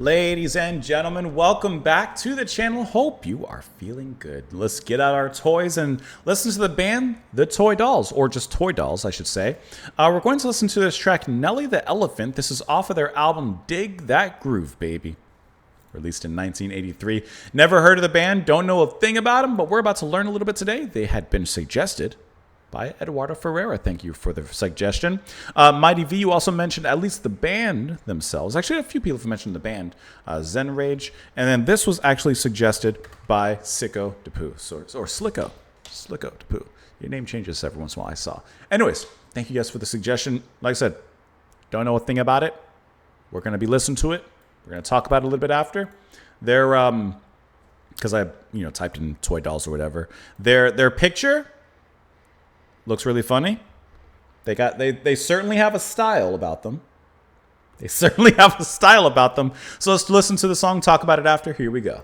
Ladies and gentlemen, welcome back to the channel. Hope you are feeling good. Let's get out our toys and listen to the band, The Toy Dolls, or just Toy Dolls, I should say. We're going to listen to this track, Nellie the Elephant. This is off of their album, Dig That Groove, Baby. Released in 1983. Never heard of the band, don't know a thing about them, but we're about to learn a little bit today. They had been suggested by Eduardo Ferreira. Thank you for the suggestion. Mighty V, you also mentioned at least the band themselves. Actually, a few people have mentioned the band, Zen Rage. And then this was actually suggested by Sicko DePoo, or Slicko. Slicko DePoo. Your name changes every once in a while, I saw. Anyways, thank you guys for the suggestion. Like I said, don't know a thing about it. We're going to be listening to it. We're going to talk about it a little bit after. They're, because I, typed in Toy Dolls or whatever. Their picture looks really funny. They certainly have a style about them. So let's listen to the song, talk about it after. Here we go.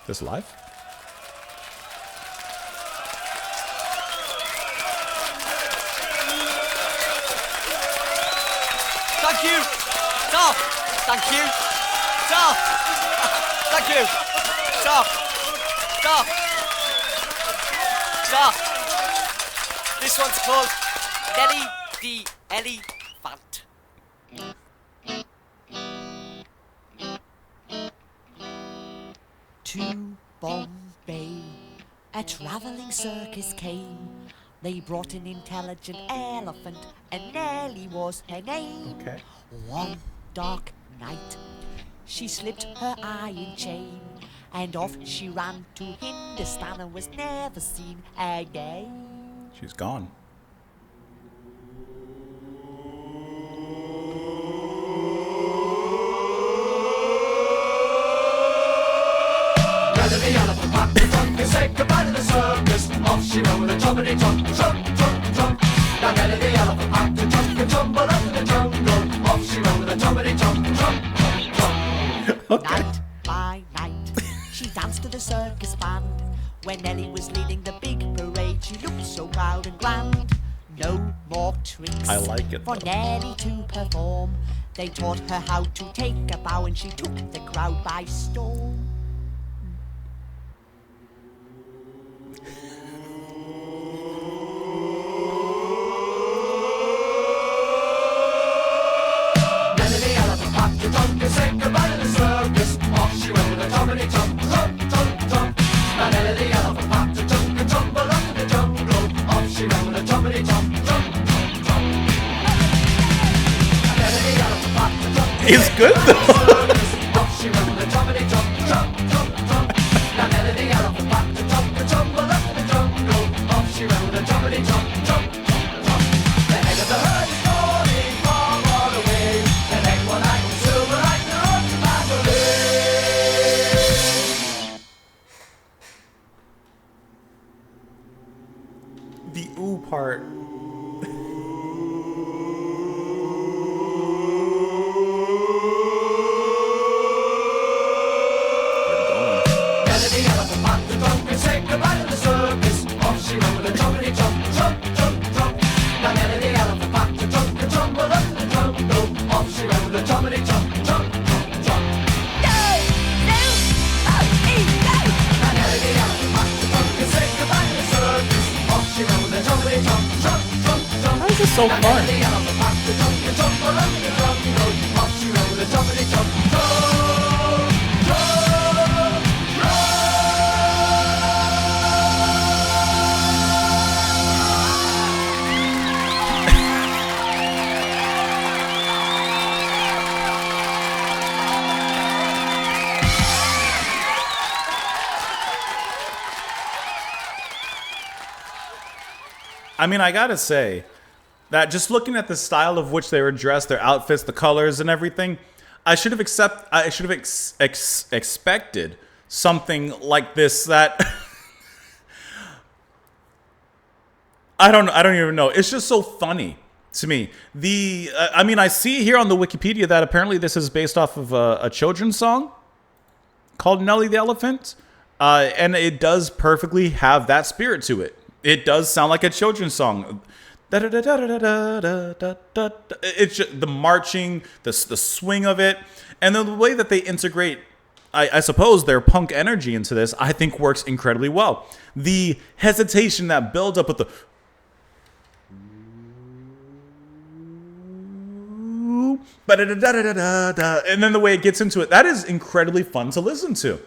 This live? Thank you. Stop. Thank you. Stop. Thank you. Stop. Stop. Stop. This one's called Nellie the Elephant. To Bombay, a travelling circus came. They brought an intelligent elephant, and Nellie was her name. Okay. One dark night, she slipped her iron chain, and off she ran to Hindustan and was never seen again. She's gone. The elephant packed the trunk and said goodbye to the circus. Off she ran with a trumpety trump, trump, trump, trump. Now Nellie the elephant packed the trunk and tumbled up in the jungle. Off she ran with a trumpety trump, trump, trump, trump. Okay. Night by night, she danced to the circus band. When Nellie was leading the big parade, she looked so proud and grand. No more tricks I like it, for though. Nellie to perform. They taught her how to take a bow, and she took the crowd by storm. Nellie the elephant packed the trunk and said goodbye to the circus. Off she went with a trumpety trump, trump, trump, trump. Now Nellie the elephant packed the trunk and tumbled up in the jungle. Off she ran with a trumpety trump, trump, trump, trump. Now Nellie the elephant packed the trunk and It's said good, goodbye to the though. circus. Off she ran with a trumpety trump, trump, trump, trump. Now Nellie the elephant packed the trunk and tumbled up in the jungle. Off she ran with a trumpety trump, trump, trump, trump. The head of the herd is calling far, far away. The neck one eye, silver eye, the road to Mandalay. The ooh part. Nellie the elephant packed the trunk and said goodbye to the circus. Off she ran with a trumpety trump, trump, trump, trump. Now Nellie the elephant packed the trunk and tumbled up in the jungle. Off she ran with a trumpety trump, trump, trump, trump. Now Nellie the elephant packed the trunk and said goodbye to the circus. Off she ran with a trumpety trump, trump, trump, trump. How is this so Now fun? Nellie the elephant packed the trunk and tumbled up in the jungle. Off she ran with a trumpety trump, trump, trump, trump. I mean, I gotta say that just looking at the style of which they were dressed, their outfits, the colors, and everything, I should have expected something like this. That I don't even know. It's just so funny to me. I mean, I see here on the Wikipedia that apparently this is based off of a children's song called Nellie the Elephant. And it does perfectly have that spirit to it. It does sound like a children's song. It's just the marching, the swing of it, and then the way that they integrate, I suppose, their punk energy into this, I think works incredibly well. The hesitation that builds up with the and then the way it gets into it, that is incredibly fun to listen to.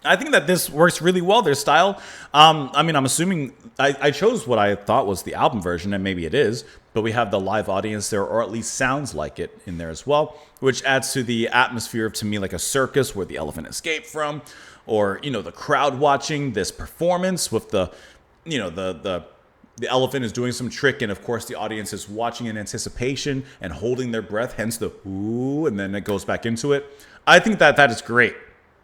I think that this works really well, their style. I mean, I'm assuming I chose what I thought was the album version, and maybe it is, but we have the live audience there, or at least sounds like it in there as well, which adds to the atmosphere of, to me, like a circus where the elephant escaped from, or, you know, the crowd watching this performance with the, you know, the elephant is doing some trick, and of course the audience is watching in anticipation and holding their breath, hence the ooh, and then it goes back into it. I think that is great.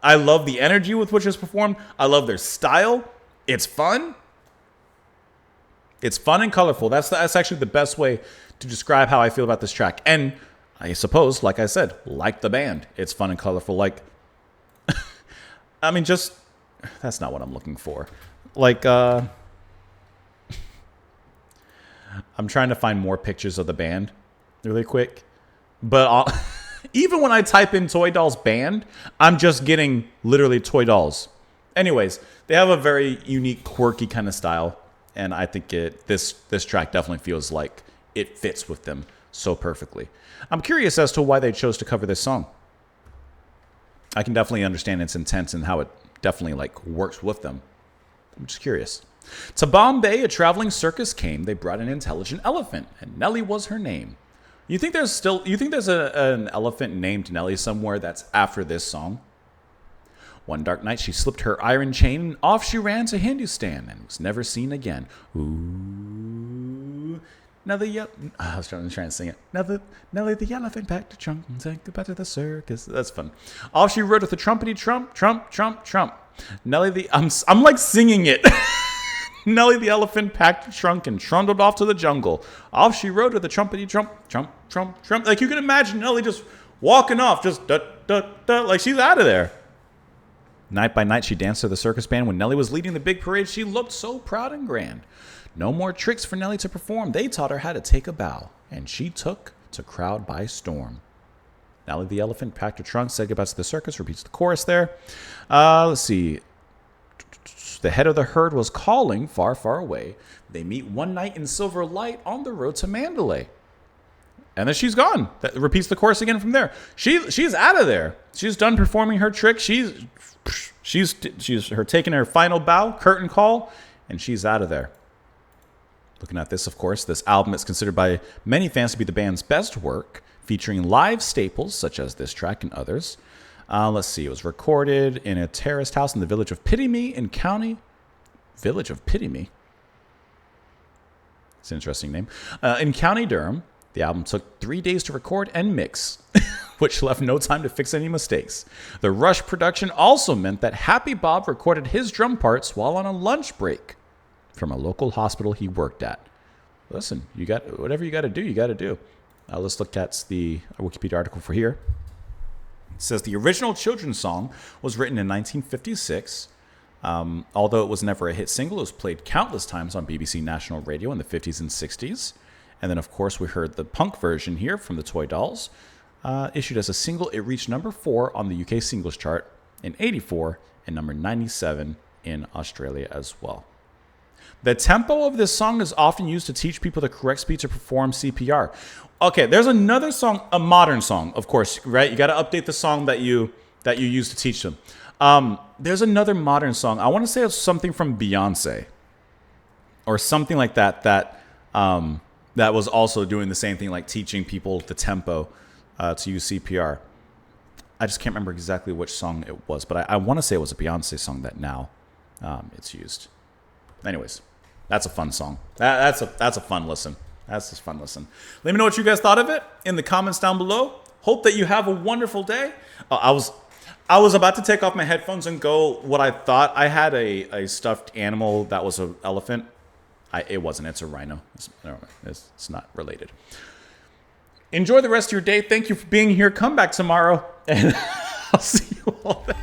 I love the energy with which it's performed. I love their style. It's fun. It's fun and colorful. That's actually the best way to describe how I feel about this track. And I suppose, like I said, like the band, it's fun and colorful. Like, I mean, just, that's not what I'm looking for. Like, I'm trying to find more pictures of the band really quick. But even when I type in Toy Dolls band, I'm just getting literally Toy Dolls. Anyways, they have a very unique, quirky kind of style. And I think this track definitely feels like it fits with them so perfectly. I'm curious as to why they chose to cover this song. I can definitely understand its intent and how it definitely like works with them. I'm just curious. To Bombay, a traveling circus came. They brought an intelligent elephant, and Nellie was her name. You think there's an elephant named Nellie somewhere that's after this song? One dark night, she slipped her iron chain, and off she ran to Hindustan, and was never seen again. Ooh. Nellie, I was trying to sing it. Nellie the elephant packed a trunk and said goodbye to the circus. That's fun. Off she rode with a trumpety trump, trump, trump, trump. Nellie the, I'm like singing it. Nellie the elephant packed a trunk and trundled off to the jungle. Off she rode with a trumpety trump, trump, trump, trump. Like you can imagine Nellie just walking off, just da, da, da, like she's out of there. Night by night, she danced to the circus band. When Nellie was leading the big parade, she looked so proud and grand. No more tricks for Nellie to perform. They taught her how to take a bow, and she took the crowd by storm. Nellie the elephant packed her trunk, said goodbye to the circus, repeats the chorus there. Let's see. The head of the herd was calling far, far away. They meet one night in silver light on the road to Mandalay. And then she's gone. That repeats the chorus again from there. She's out of there. She's done performing her trick. She's taking her final bow, curtain call, and she's out of there. Looking at this, of course, this album is considered by many fans to be the band's best work, featuring live staples such as this track and others. Let's see. It was recorded in a terraced house in the village of Pitime in County. Village of Pitime. It's an interesting name. In County Durham. The album took 3 days to record and mix, which left no time to fix any mistakes. The rush production also meant that Happy Bob recorded his drum parts while on a lunch break from a local hospital he worked at. Listen, you got whatever you got to do, you got to do. Let's look at the Wikipedia article for here. It says the original children's song was written in 1956. Although it was never a hit single, it was played countless times on BBC National Radio in the 50s and 60s. And then, of course, we heard the punk version here from the Toy Dolls. Issued as a single, it reached number 4 on the UK singles chart in 84 and number 97 in Australia as well. The tempo of this song is often used to teach people the correct speed to perform CPR. Okay, there's another song, a modern song, of course, right? You got to update the song that you use to teach them. There's another modern song. I want to say it's something from Beyonce or something like that was also doing the same thing, like teaching people the tempo to use CPR. I just can't remember exactly which song it was, but I want to say it was a Beyonce song that now it's used. Anyways, that's a fun song. That's a fun listen. That's just fun listen. Let me know what you guys thought of it in the comments down below. Hope that you have a wonderful day. I was about to take off my headphones and go. What I thought, I had a stuffed animal that was an elephant. It wasn't. It's a rhino. It's not related. Enjoy the rest of your day. Thank you for being here. Come back tomorrow, and I'll see you all then.